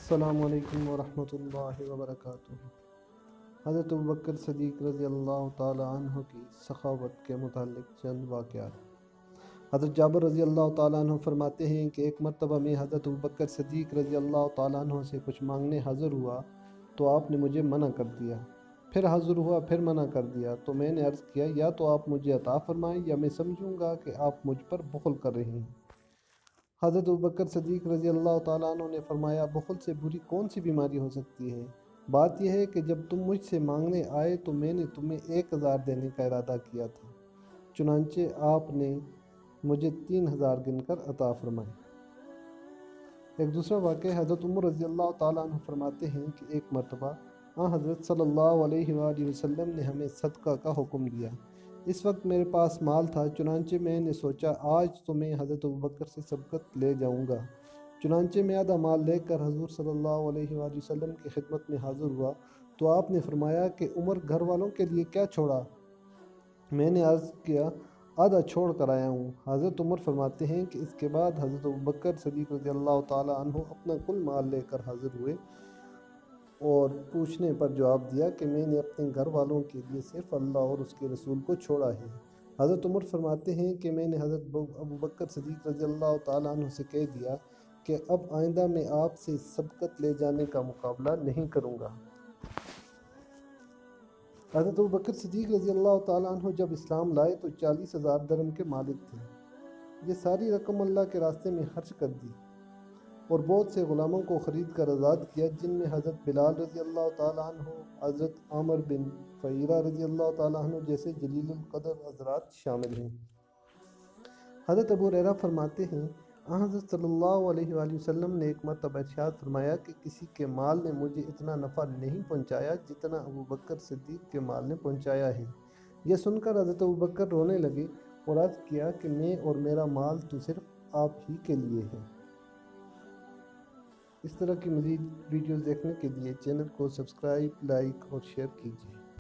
السلام علیکم ورحمۃ اللہ وبرکاتہ۔ حضرت ابوبکر صدیق رضی اللہ تعالیٰ عنہ کی سخاوت کے متعلق چند واقعات۔ حضرت جابر رضی اللہ تعالیٰ عنہ فرماتے ہیں کہ ایک مرتبہ میں حضرت ابوبکر صدیق رضی اللہ تعالیٰ عنہ سے کچھ مانگنے حاضر ہوا تو آپ نے مجھے منع کر دیا، پھر حاضر ہوا پھر منع کر دیا تو میں نے عرض کیا یا تو آپ مجھے عطا فرمائیں یا میں سمجھوں گا کہ آپ مجھ پر بخل کر رہے ہیں۔ حضرت ابوبکر صدیق رضی اللہ تعالیٰ عنہ نے فرمایا، بخل سے بری کون سی بیماری ہو سکتی ہے؟ بات یہ ہے کہ جب تم مجھ سے مانگنے آئے تو میں نے تمہیں 1000 دینے کا ارادہ کیا تھا، چنانچہ آپ نے مجھے 3000 گن کر عطا فرمائے۔ ایک دوسرا واقعہ حضرت عمر رضی اللہ تعالیٰ عنہ فرماتے ہیں کہ ایک مرتبہ حضرت صلی اللہ علیہ وآلہ وسلم نے ہمیں صدقہ کا حکم دیا۔ اس وقت میرے پاس مال تھا، چنانچہ میں نے سوچا آج تو میں حضرت ابوبکر سے صدقت لے جاؤں گا۔ چنانچہ میں آدھا مال لے کر حضور صلی اللہ علیہ وآلہ وسلم کی خدمت میں حاضر ہوا تو آپ نے فرمایا کہ عمر گھر والوں کے لیے کیا چھوڑا؟ میں نے عرض کیا آدھا چھوڑ کر آیا ہوں۔ حضرت عمر فرماتے ہیں کہ اس کے بعد حضرت ابوبکر صدیق رضی اللہ تعالیٰ عنہ اپنا کل مال لے کر حاضر ہوئے اور پوچھنے پر جواب دیا کہ میں نے اپنے گھر والوں کے لیے صرف اللہ اور اس کے رسول کو چھوڑا ہے۔ حضرت عمر فرماتے ہیں کہ میں نے حضرت ابوبکر صدیق رضی اللہ تعالیٰ عنہ سے کہہ دیا کہ اب آئندہ میں آپ سے صدقت لے جانے کا مقابلہ نہیں کروں گا۔ حضرت ابوبکر صدیق رضی اللہ تعالیٰ عنہ جب اسلام لائے تو 40,000 درہم کے مالک تھے۔ یہ ساری رقم اللہ کے راستے میں خرچ کر دی اور بہت سے غلاموں کو خرید کر آزاد کیا، جن میں حضرت بلال رضی اللہ تعالیٰ عنہ، حضرت عامر بن فہیرہ رضی اللہ تعالیٰ عنہ جیسے جلیل القدر حضرات شامل ہیں۔ حضرت ابو ہریرہ فرماتے ہیں حضرت صلی اللہ علیہ وآلہ وسلم نے ایک مرتبہ ارشاد فرمایا کہ کسی کے مال نے مجھے اتنا نفع نہیں پہنچایا جتنا ابوبکر صدیق کے مال نے پہنچایا ہے۔ یہ سن کر حضرت ابوبکر رونے لگے اور عرض کیا کہ میں اور میرا مال تو صرف آپ ہی کے لیے ہے۔ اس طرح کی مزید ویڈیوز دیکھنے کے لیے چینل کو سبسکرائب، لائک اور شیئر کیجیے۔